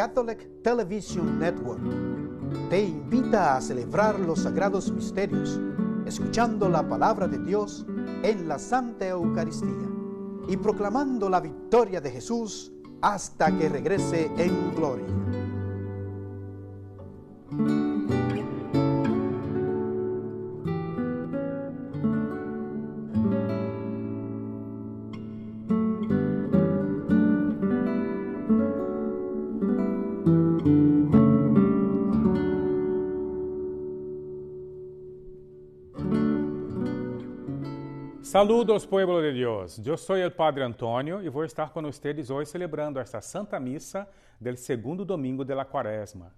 Catholic Television Network te invita a celebrar los sagrados misterios, escuchando la palabra de Dios en la Santa Eucaristía y proclamando la victoria de Jesús hasta que regrese en gloria. Saludos, pueblo de Dios. Yo soy el Padre Antonio y voy a estar con ustedes hoy celebrando esta Santa Misa del segundo domingo de la Cuaresma.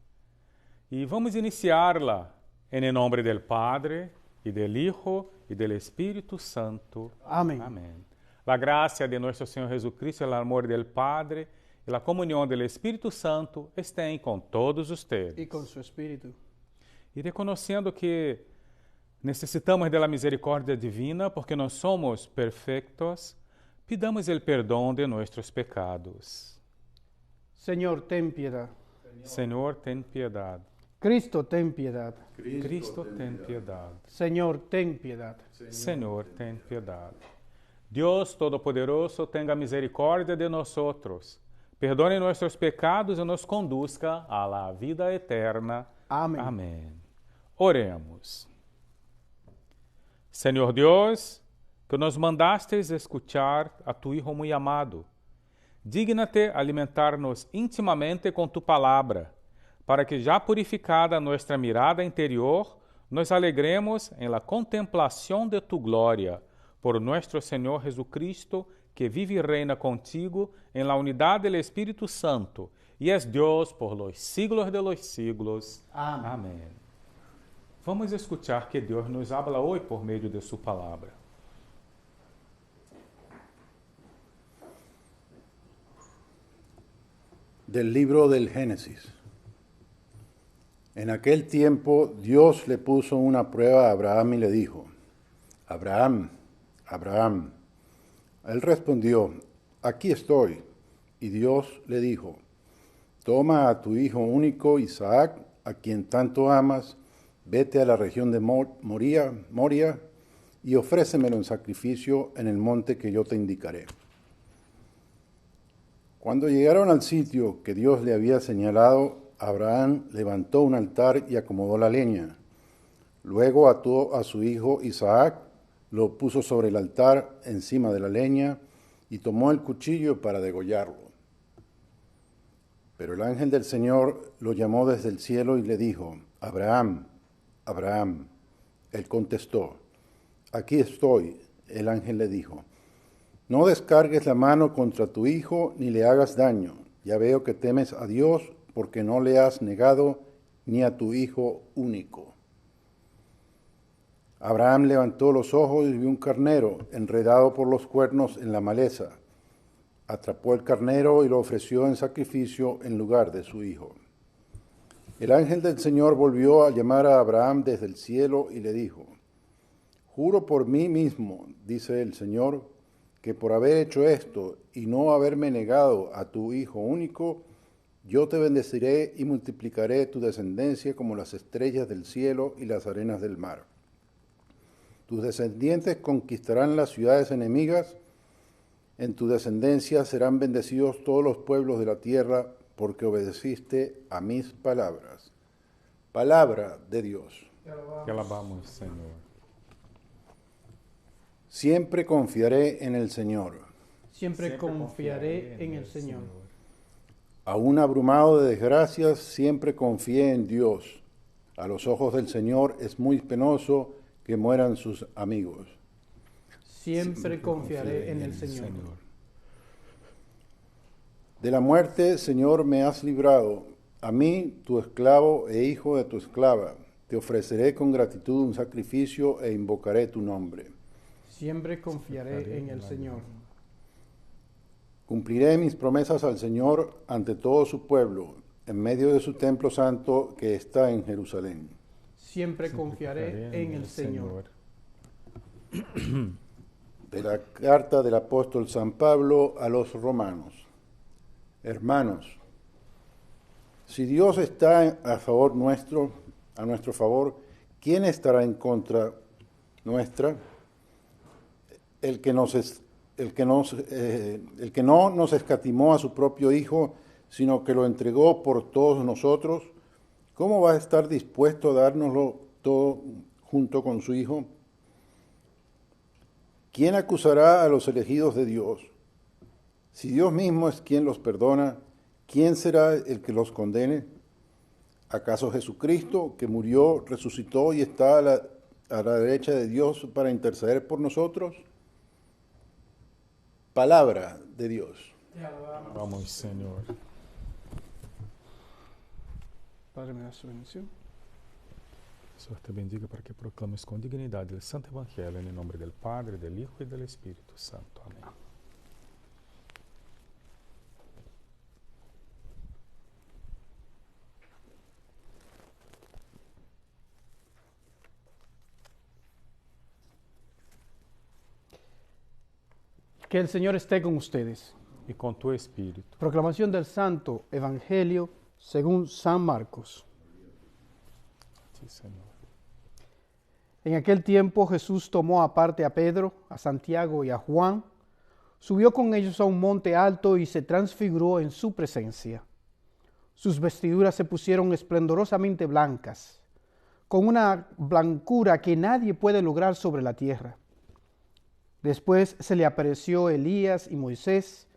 Y vamos a iniciarla en el nombre del Padre, y del Hijo, y del Espíritu Santo. Amén. Amén. La gracia de nuestro Señor Jesucristo, el amor del Padre y la comunión del Espíritu Santo estén con todos ustedes. Y con su Espíritu. Y reconociendo que necesitamos de la misericordia divina porque no somos perfectos, pidamos el perdón de nuestros pecados. Señor, ten piedad. Señor, ten piedad. Cristo, ten piedad. Cristo, ten piedad. Señor, ten piedad. Señor, ten piedad. Dios Todopoderoso, tenga misericordia de nosotros, perdone nuestros pecados y nos conduzca a la vida eterna. Amén. Amén. Oremos. Señor Dios, que nos mandasteis escuchar a tu Hijo muy amado, dígnate alimentar-nos íntimamente com tu palavra, para que já purificada nuestra mirada interior, nos alegremos en la contemplación de tu gloria, por nuestro Señor Jesucristo, que vive y reina contigo en la unidad del Espíritu Santo, y es Dios por los siglos de los siglos. Amén. Amén. Vamos escuchar que Deus nos habla hoje por meio de sua palavra. Del libro del Génesis. En aquel tiempo Dios le puso una prueba a Abraham y le dijo: Abraham, Abraham. Él respondió: aquí estoy. Y Dios le dijo: toma a tu hijo único Isaac, a quien tanto amas, vete a la región de Moria, y ofrécemelo en sacrificio en el monte que yo te indicaré. Cuando llegaron al sitio que Dios le había señalado, Abraham levantó un altar y acomodó la leña. Luego ató a su hijo Isaac, lo puso sobre el altar encima de la leña y tomó el cuchillo para degollarlo. Pero el ángel del Señor lo llamó desde el cielo y le dijo: Abraham, Abraham. Él contestó: aquí estoy. El ángel le dijo: no descargues la mano contra tu hijo ni le hagas daño. Ya veo que temes a Dios porque no le has negado ni a tu hijo único. Abraham levantó los ojos y vio un carnero enredado por los cuernos en la maleza. Atrapó el carnero y lo ofreció en sacrificio en lugar de su hijo. El ángel del Señor volvió a llamar a Abraham desde el cielo y le dijo: juro por mí mismo, dice el Señor, que por haber hecho esto y no haberme negado a tu hijo único, yo te bendeciré y multiplicaré tu descendencia como las estrellas del cielo y las arenas del mar. Tus descendientes conquistarán las ciudades enemigas, en tu descendencia serán bendecidos todos los pueblos de la tierra, porque obedeciste a mis palabras. Palabra de Dios. Te alabamos, Señor. Siempre confiaré en el Señor. Siempre confiaré en el Señor. Aún abrumado de desgracias, siempre confié en Dios. A los ojos del Señor es muy penoso que mueran sus amigos. Siempre confiaré en el Señor. De la muerte, Señor, me has librado. A mí, tu esclavo e hijo de tu esclava, te ofreceré con gratitud un sacrificio e invocaré tu nombre. Siempre confiaré en el Señor. Cumpliré mis promesas al Señor ante todo su pueblo, en medio de su templo santo que está en Jerusalén. Siempre confiaré en el Señor. De la carta del apóstol San Pablo a los romanos. Hermanos, Si Dios está a favor nuestro, a nuestro favor, ¿quién estará en contra nuestra? El que no nos escatimó a su propio Hijo, sino que lo entregó por todos nosotros, ¿cómo va a estar dispuesto a dárnoslo todo junto con su Hijo? ¿Quién acusará a los elegidos de Dios? Si Dios mismo es quien los perdona, ¿quién será el que los condene? ¿Acaso Jesucristo, que murió, resucitó y está a la derecha de Dios para interceder por nosotros? Palabra de Dios. Vamos, Señor. Padre, me da su bendición. Señor te bendiga para que proclames con dignidad el Santo Evangelio en el nombre del Padre, del Hijo y del Espíritu Santo. Amén. Que el Señor esté con ustedes. Y con tu espíritu. Proclamación del Santo Evangelio según San Marcos. Sí, Señor. En aquel tiempo Jesús tomó aparte a Pedro, a Santiago y a Juan, subió con ellos a un monte alto y se transfiguró en su presencia. Sus vestiduras se pusieron esplendorosamente blancas, con una blancura que nadie puede lograr sobre la tierra. Después se le apareció Elías y Moisés,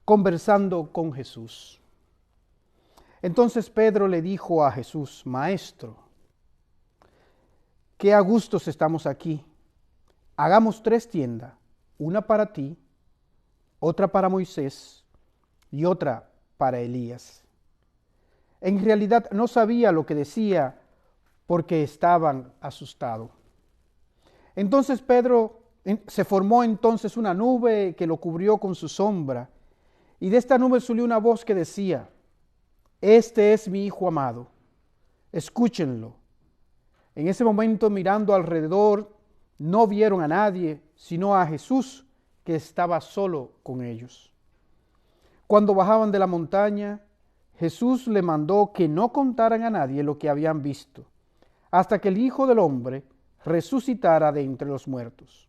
conversando con Jesús. Entonces Pedro le dijo a Jesús: Maestro, qué a gustos estamos aquí. Hagamos 3 tiendas, una para ti, otra para Moisés y otra para Elías. En realidad no sabía lo que decía porque estaban asustados. Entonces se formó entonces una nube que lo cubrió con su sombra, y de esta nube salió una voz que decía: Este es mi Hijo amado, escúchenlo. En ese momento, mirando alrededor, no vieron a nadie, sino a Jesús, que estaba solo con ellos. Cuando bajaban de la montaña, Jesús le mandó que no contaran a nadie lo que habían visto, hasta que el Hijo del Hombre resucitara de entre los muertos.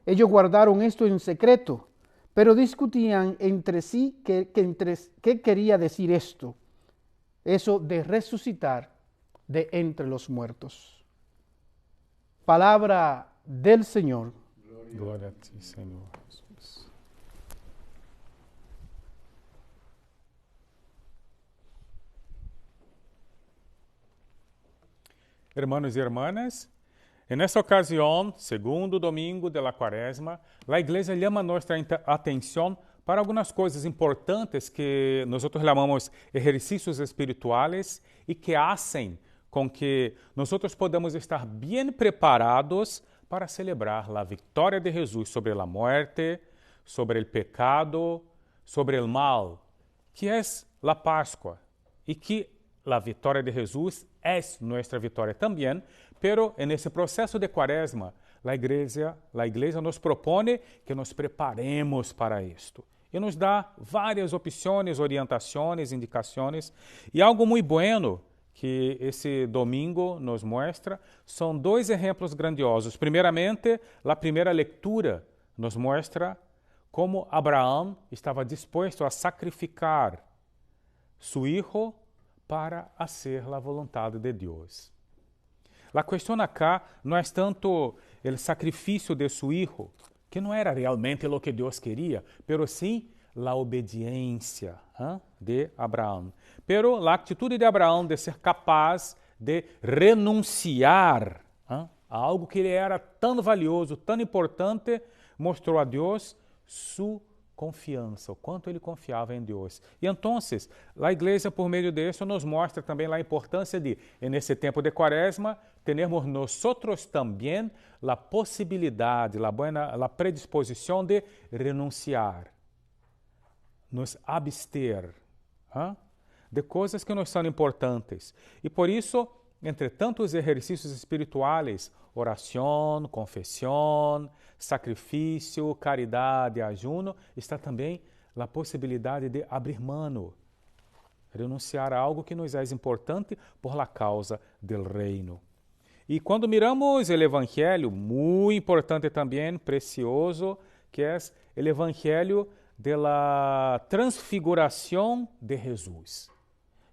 Ellos guardaron esto en secreto, pero discutían entre sí qué quería decir esto, eso de resucitar de entre los muertos. Palabra del Señor. Gloria a ti, Señor Jesús. Hermanos y hermanas, en esta ocasión, segundo domingo de la Cuaresma, la Iglesia llama nuestra atención para algunas cosas importantes que nosotros llamamos ejercicios espirituales y que hacen con que nosotros podamos estar bien preparados para celebrar la victoria de Jesús sobre la muerte, sobre el pecado, sobre el mal, que es la Pascua, y que la victoria de Jesús es nuestra victoria también, pero en ese proceso de Cuaresma, la Iglesia nos propone que nos preparemos para esto. E nos dá várias opções, orientações, indicações. E algo muito bueno que esse domingo nos mostra são 2 exemplos grandiosos. Primeiramente, a primeira leitura nos mostra como Abraão estava disposto a sacrificar seu filho para fazer a vontade de Deus. A questão acá não é tanto o sacrifício de seu filho, que não era realmente o que Deus queria, pero sim a obediência de Abraão. Pero a atitude de Abraão de ser capaz de renunciar a algo que ele era tão valioso, tão importante, mostrou a Deus sua confiança, o quanto ele confiava em Deus. E então, a Igreja, por meio disso, nos mostra também a importância de, nesse tempo de Quaresma, termos nosotros também a possibilidade, a predisposição de renunciar, nos abster de coisas que nos são importantes. E por isso, entre tantos exercícios espirituais, oração, confissão, sacrifício, caridade, ajuno, está também a possibilidade de abrir mano renunciar a algo que nos é importante por la causa del reino. E quando miramos o Evangelho, muito importante também, precioso, que é o Evangelho de la transfiguração de Jesus.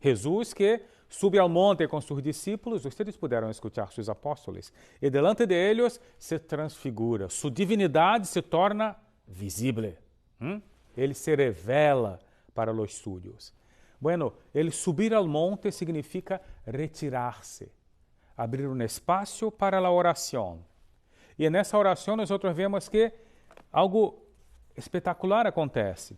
Jesus que sube ao monte com seus discípulos, vocês puderam escutar seus apóstolos, e delante de eles se transfigura, sua divindade se torna visível. Ele se revela para os suyos. Bueno, ele subir ao monte significa retirar-se, abrir um espaço para a oração. E nessa oração nós vemos que algo espetacular acontece.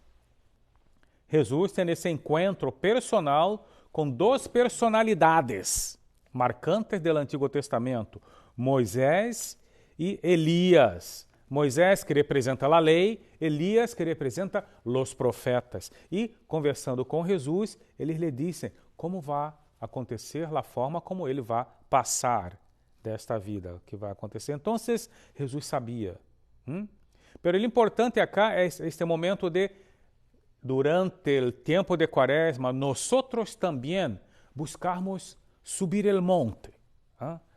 Jesus tem esse encontro personal com duas personalidades marcantes do Antigo Testamento, Moisés e Elias. Moisés, que representa a lei, Elias, que representa os profetas. E, conversando com Jesus, eles lhe dizem como vai acontecer, a forma como ele vai passar desta vida, que vai acontecer. Então, Jesus sabia. Pero o importante acá é este momento de, durante o tempo de Quaresma, nós também buscarmos subir o monte,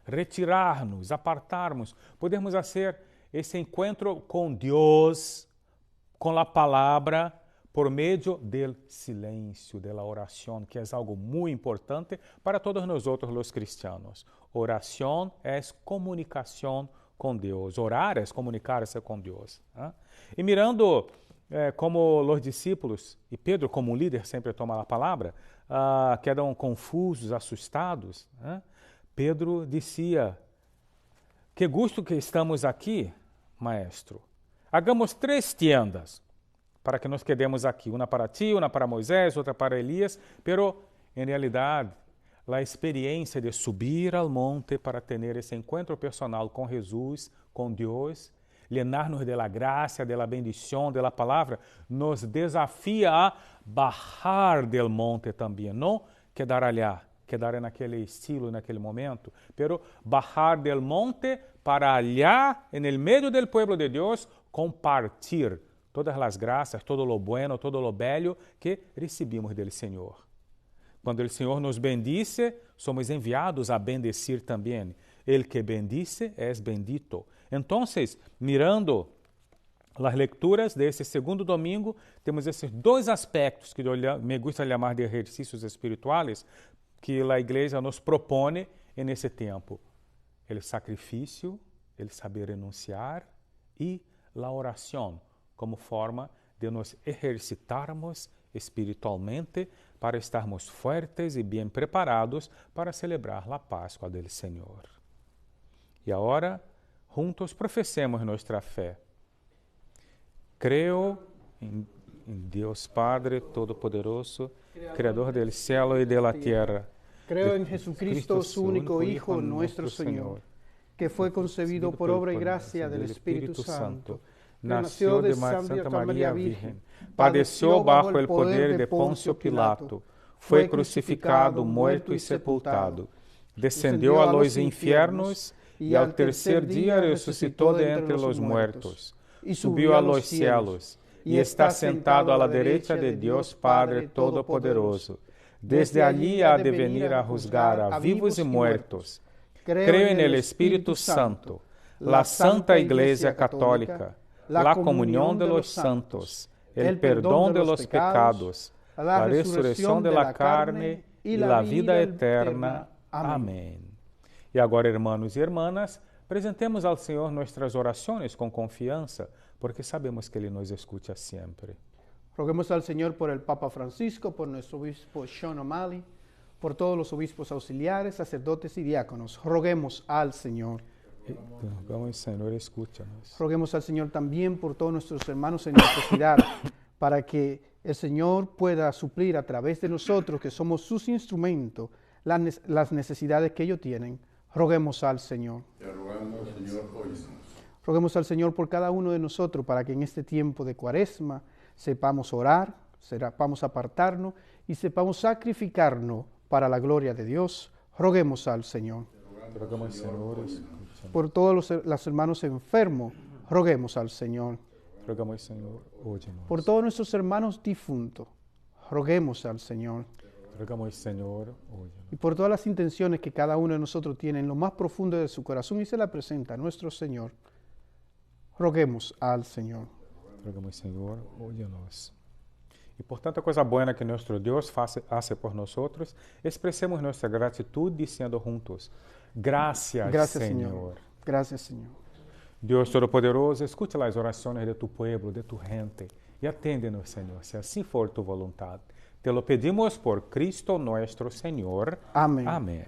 retirar-nos, apartarmos, podemos fazer esse encontro com Deus, com a palavra, por meio do silêncio, da oração, que é algo muito importante para todos nós outros, os cristianos. Oração é comunicação com Deus. Orar é comunicar-se com Deus. E mirando como os discípulos, e Pedro como líder sempre toma a palavra, quedam confusos, assustados, Pedro dizia: que gosto que estamos aqui, maestro. Hagamos 3 tiendas para que nos quedemos aqui. Uma para ti, uma para Moisés, outra para Elias. Pero, em realidade, a experiência de subir ao monte para ter esse encontro personal com Jesus, com Deus, llenar-nos de la graça, de la bendição, de la palavra, nos desafia a bajar del monte também. Não quedar allá, quedar naquele estilo, naquele momento, pero bajar del monte para allá, en el medio del pueblo de Deus, compartir todas as graças, todo lo bueno, todo lo bello que recebimos del Senhor. Quando o Senhor nos bendice, somos enviados a bendecir também. El que bendice es bendito. Então, mirando as lecturas desse segundo domingo, temos esses 2 aspectos que me gusta chamar de exercícios espirituais que a igreja nos propõe nesse tempo. O sacrifício, o saber renunciar e a oração, como forma de nos exercitarmos espiritualmente para estarmos fuertes e bem preparados para celebrar a Páscoa do Senhor. E agora, juntos professemos nossa fé. Creo em Deus Padre Todo-Poderoso, Criador del cielo y de la tierra. Creo en Jesucristo, su único Hijo, nuestro Señor, que fue concebido por obra y gracia del Espíritu Santo. Nació de Santa María Virgen, padeció bajo el poder de Poncio Pilato, fue crucificado, muerto y sepultado, descendió a los infiernos y al tercer día resucitó de entre los muertos, y subió a los cielos, y está sentado a la derecha de Dios Padre Todopoderoso. Desde allí ha de venir a juzgar a vivos y muertos. Creo en el Espíritu Santo, la Santa Iglesia Católica, la comunión de los santos, el perdón de los pecados, la resurrección de la carne y la vida eterna. Amém. E agora, irmãos e irmãs, apresentemos ao Senhor nossas orações com confiança, porque sabemos que Ele nos escuta sempre. Roguemos al Señor por el Papa Francisco, por nuestro obispo Sean O'Malley, por todos los obispos auxiliares, sacerdotes y diáconos. Roguemos al Señor. Rogamos, Senhor, escúchanos. Roguemos al Señor también por todos nuestros hermanos en necesidad, para que el Señor pueda suplir a través de nosotros, que somos sus instrumentos, las necesidades que ellos tienen. Roguemos al Señor. Te rogamos, Señor, óyenos. Roguemos al Señor por cada uno de nosotros, para que en este tiempo de Cuaresma sepamos orar, sepamos apartarnos y sepamos sacrificarnos para la gloria de Dios. Roguemos al Señor. Rogamos, Senhor, Por todos los hermanos enfermos, roguemos al Señor. Rogamos, Senhor, óyenos. Por todos nuestros hermanos difuntos, roguemos al Señor. Rogamos, Señor, óyenos. Y por todas las intenciones que cada uno de nosotros tiene en lo más profundo de su corazón y se la presenta a nuestro Señor, roguemos al Señor. Rogamos, Señor, óyenos. Y por tanta cosa buena que nuestro Dios hace por nosotros, expresemos nuestra gratitud diciendo juntos, gracias, Gracias, Señor. Señor. Gracias, Señor. Dios Todopoderoso, escucha las oraciones de tu pueblo, de tu gente, y aténdenos, Señor, si así for tu voluntad. Te lo pedimos por Cristo nuestro Señor. Amén. Amén.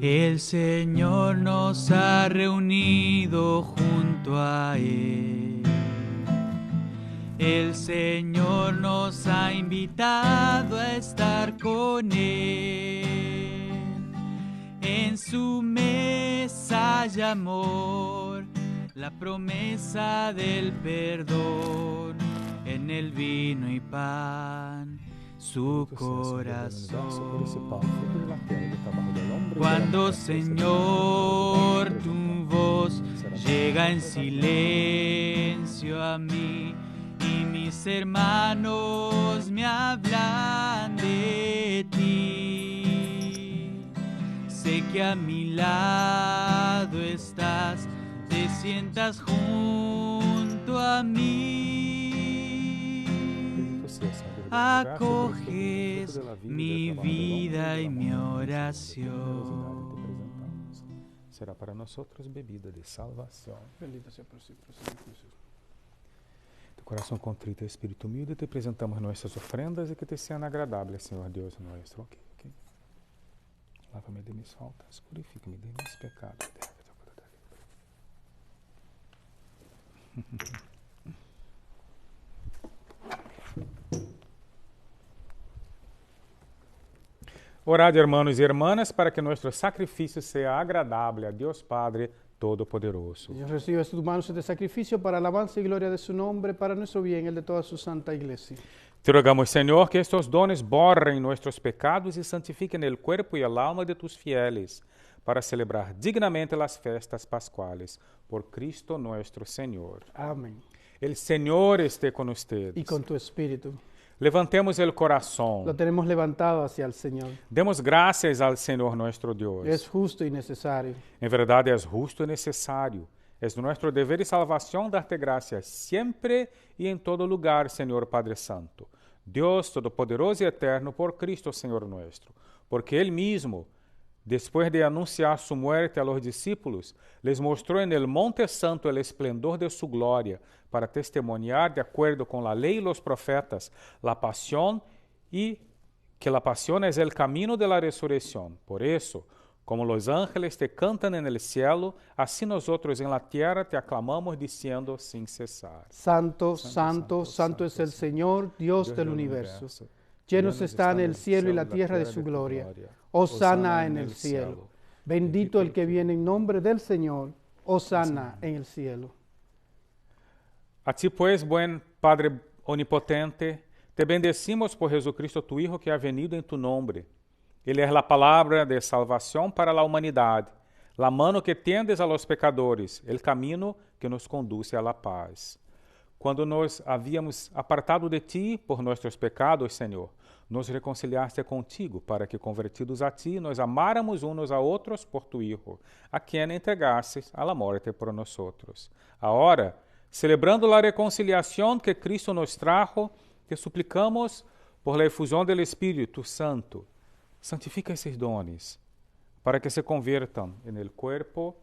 El Señor nos ha reunido junto a Él. El Señor nos ha invitado a estar con Él. En su mesa hay amor, la promesa del perdón, en el vino y pan, su corazón. Cuando, Señor, tu voz llega en silencio a mí y mis hermanos me hablan de ti, sé que a mi lado estás, te sientas junto a mí, acoges mi vida y mi oración. Será para nosotros bebida de salvación. Bendito sea por siempre, Señor Jesús. De corazón contrito y espíritu humilde te presentamos nuestras ofrendas y que te sean agradables, Señor Dios nuestro. Okay. Lávame de mis faltas, purifícame de mis pecados. Orad, hermanos y hermanas, para que nuestro sacrificio sea agradable a Dios Padre Todopoderoso. Señor, recibe de tus manos este sacrificio para alabanza y gloria de su nombre, para nuestro bien y el de toda su santa iglesia. Te rogamos, Señor, que estos dones borren nuestros pecados y santifiquen el cuerpo y el alma de tus fieles, para celebrar dignamente las fiestas pascuales. Por Cristo nuestro Señor. Amén. El Señor esté con ustedes. Y con tu espíritu. Levantemos el corazón. Lo tenemos levantado hacia el Señor. Demos gracias al Señor nuestro Dios. Es justo y necesario. En verdad es justo y necesario. Es nuestro deber y salvación darte gracias siempre y en todo lugar, Señor Padre Santo, Dios Todopoderoso y Eterno, por Cristo Señor nuestro, porque Él mismo, después de anunciar su muerte a los discípulos, les mostró en el Monte Santo el esplendor de su gloria, para testimoniar, de acuerdo con la ley y los profetas, la pasión y que la pasión es el camino de la resurrección. Por eso, como los ángeles te cantan en el cielo, así nosotros en la tierra te aclamamos diciendo sin cesar. Santo, santo, santo es el Señor, Dios del universo. Llenos están el cielo y la tierra de su gloria. Hosana en el cielo. Bendito el que viene en nombre del Señor. Hosana en el cielo. A ti pues, buen Padre onipotente, te bendecimos por Jesucristo tu Hijo que ha venido en tu nombre. Ele es la palabra de salvación para la humanidad, la mano que tiendes a los pecadores, el camino que nos conduce a la paz. Cuando nos habíamos apartado de ti por nuestros pecados, Señor, nos reconciliaste contigo para que, convertidos a ti, nos amáramos unos a otros por tu Hijo, a quien entregastes a la muerte por nosotros. Ahora, celebrando la reconciliación que Cristo nos trajo, te suplicamos por la efusión del Espíritu Santo. Santifica esses dones, para que se conviertam en el cuerpo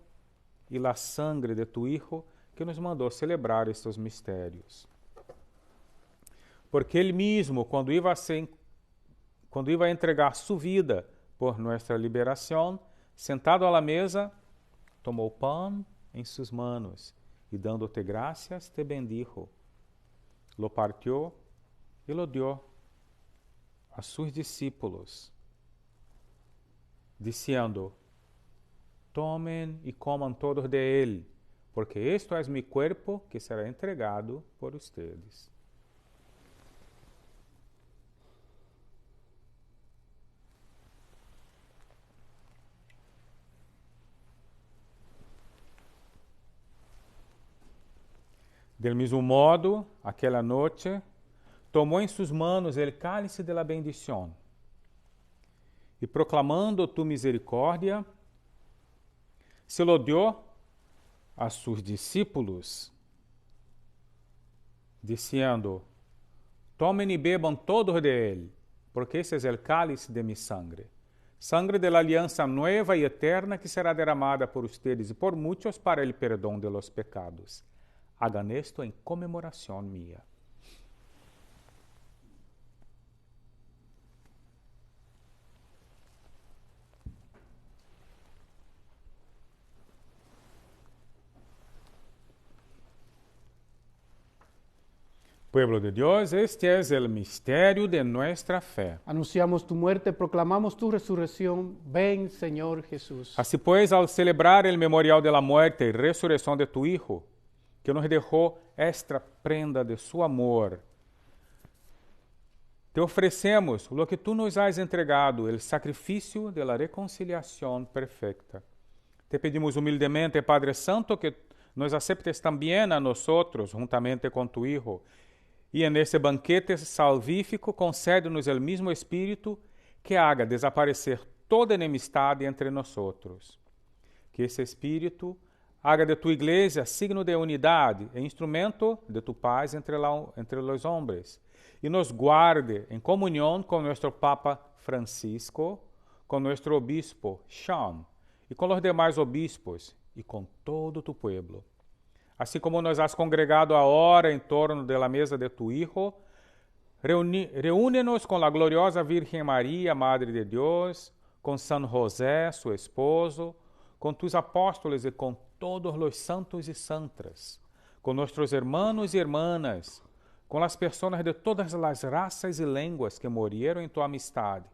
y la sangre de tu Hijo, que nos mandou celebrar estes mistérios. Porque Ele mesmo, quando iba a entregar sua vida por nossa liberação, sentado à la mesa, tomou pão em suas manos e, dando-te gracias, te bendijo. Lo partió e lo dio a sus discípulos, diciendo: tomen y coman todos de él, porque esto es mi cuerpo que será entregado por ustedes. Del mismo modo, aquela noche, tomó en sus manos el cálice de la bendición y proclamando tu misericordia, se lo dio a sus discípulos, diciendo, tomen y beban todos de él, porque ese es el cálice de mi sangre, sangre de la alianza nueva y eterna que será derramada por ustedes y por muchos para el perdón de los pecados. Hagan esto en conmemoración mía. Pueblo de Dios, este es el misterio de nuestra fe. Anunciamos tu muerte, proclamamos tu resurrección. Ven, Señor Jesús. Así pues, al celebrar el memorial de la muerte y resurrección de tu Hijo, que nos dejó esta prenda de su amor, te ofrecemos lo que tú nos has entregado, el sacrificio de la reconciliación perfecta. Te pedimos humildemente, Padre Santo, que nos aceptes también a nosotros, juntamente con tu Hijo, y en ese banquete salvífico concede-nos el mismo Espíritu que haga desaparecer toda enemistad entre nosotros. Que esse Espíritu haga de tu iglesia signo de unidade e instrumento de tu paz entre los hombres, e nos guarde em comunhão com nosso Papa Francisco, com nosso obispo Sean, e com os demais obispos, e com todo tu pueblo. Assim como nos has congregado agora em torno de la mesa de tu Hijo, reúne-nos com a gloriosa Virgem Maria, Madre de Deus, com San José, su esposo, com tus apóstolos e com todos los santos e santas, com nossos hermanos e hermanas, com as pessoas de todas as raças e línguas que morreram em tua amistade,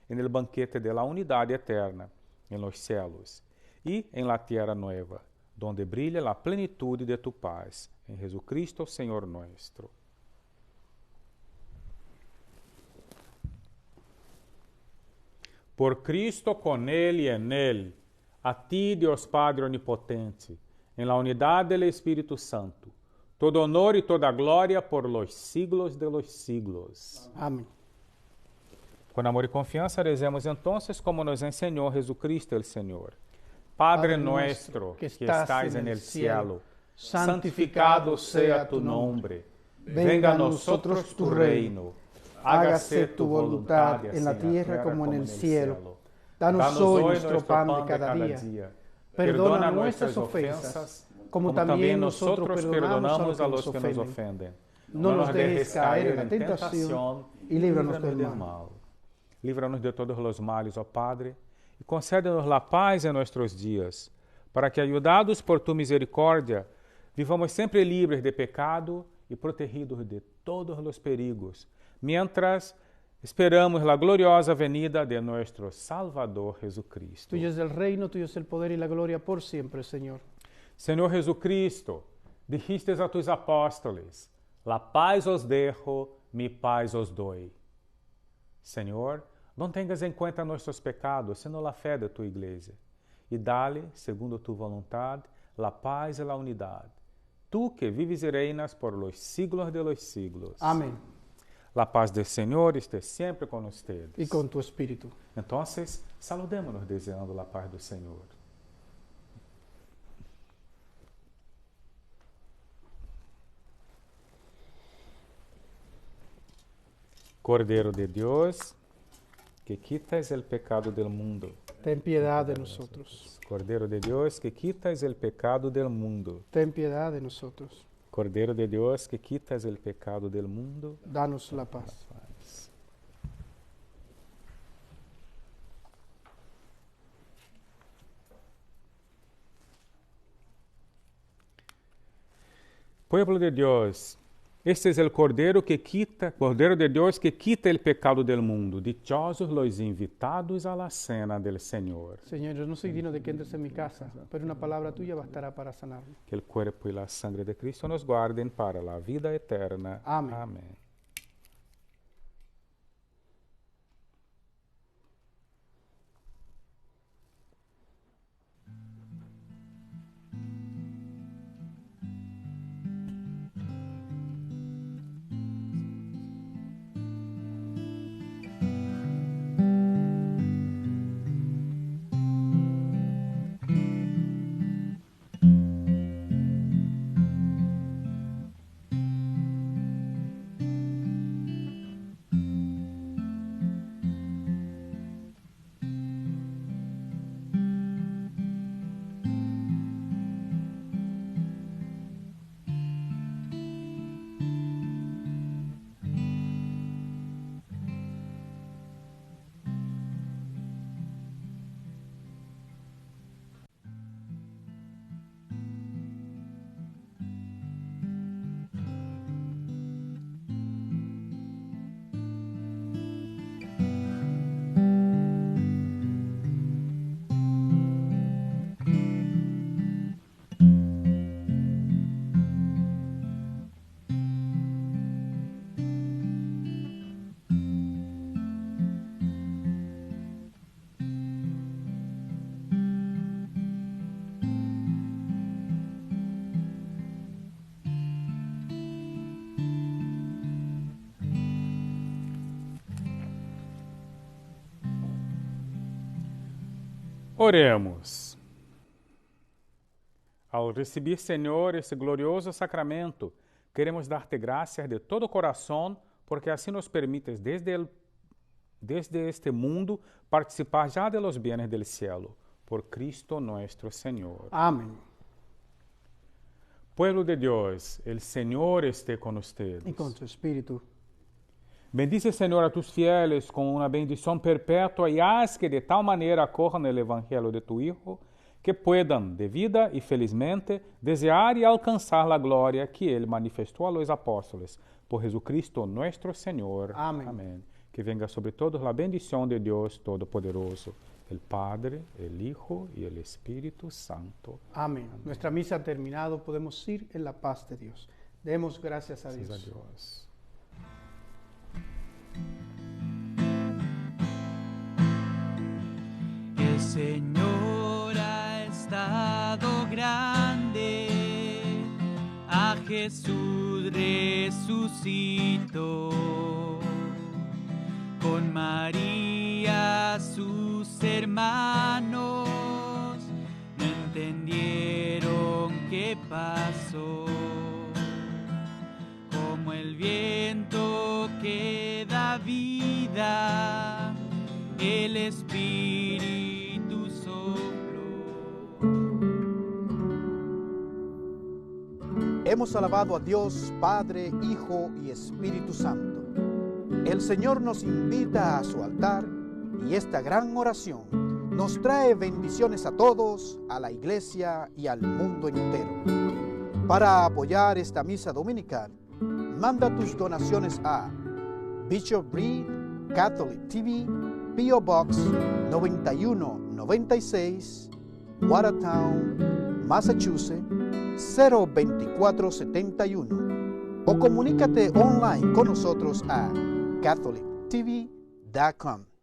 en el banquete de la unidade eterna, en los cielos, e en la tierra nueva, donde brilla la plenitud de tu paz, en Jesucristo, Señor nuestro. Por Cristo, con Él y en Él, a ti, Dios Padre Onipotente, en la unidad del Espíritu Santo, todo honor y toda gloria por los siglos de los siglos. Amén. Con amor y confianza recemos entonces como nos enseñó Jesucristo el Señor. Padre nuestro que estás en el cielo, santificado sea tu nombre. Venga a nosotros tu reino. Hágase tu voluntad en la tierra como en el cielo. Danos hoy nuestro pan de cada día. Perdona nuestras ofensas, como también nosotros perdonamos a los que nos ofenden. No nos dejes caer en la tentación y líbranos del mal. Líbranos de todos los males, ó Padre, e concede-nos la paz em nossos dias, para que, ayudados por tu misericórdia, vivamos sempre livres de pecado e protegidos de todos os perigos, mientras esperamos la gloriosa venida de nuestro Salvador Jesucristo. Tuyo es el reino, tuyo es el poder y la gloria por siempre, Señor. Senhor Jesucristo, dijiste a tus apóstoles, la paz os dejo, mi paz os doy. Senhor, não tenhas em conta nossos pecados, sino la fé de tu igreja, e dale, segundo tu vontade, la paz e la unidade. Tu que vives e reinas por los siglos de los siglos. Amén. La paz del Señor esté siempre con ustedes. Y con tu espíritu. Entonces, saludémonos deseando la paz del Señor. Cordero de Dios, que quitas el pecado del mundo. Ten piedad de nosotros. Cordero de Dios, que quitas el pecado del mundo. Ten piedad de nosotros. Cordero de Dios, que quitas el pecado del mundo. Danos la paz. Pueblo de Dios, este es el Cordero de Dios que quita el pecado del mundo. Dichosos los invitados a la cena del Señor. Señor, yo no soy digno de que entres en mi casa, pero una palabra tuya bastará para sanarme. Que el cuerpo y la sangre de Cristo nos guarden para la vida eterna. Amén. Amén. Oremos. Ao receber, Senhor, esse glorioso sacramento, queremos dar-te graças de todo coração, porque assim nos permites desde este mundo participar já de los bienes del cielo. Por Cristo nuestro Señor. Amén. Pueblo de Dios, el Señor esté con ustedes. Y con tu espíritu. Bendice, Señor, a tus fieles con una bendición perpetua y haz que de tal manera acojan el Evangelio de tu Hijo, que puedan, de vida y felizmente, desear y alcanzar la gloria que Él manifestó a los apóstoles. Por Jesucristo nuestro Señor. Amén. Amén. Que venga sobre todos la bendición de Dios Todopoderoso, el Padre, el Hijo y el Espíritu Santo. Amén. Nuestra misa ha terminado. Podemos ir en la paz de Dios. Demos gracias a Dios. Gracias a Dios. El Señor ha estado grande, a Jesús resucitó. Con María sus hermanos no entendieron qué pasó. Como el viento que da vida, el Espíritu sopló. Hemos alabado a Dios, Padre, Hijo y Espíritu Santo. El Señor nos invita a su altar y esta gran oración nos trae bendiciones a todos, a la iglesia y al mundo entero. Para apoyar esta misa dominical, manda tus donaciones a Bishop Reed Catholic TV, P.O. Box 9196, Watertown, Massachusetts 02471, o comunícate online con nosotros a catholictv.com.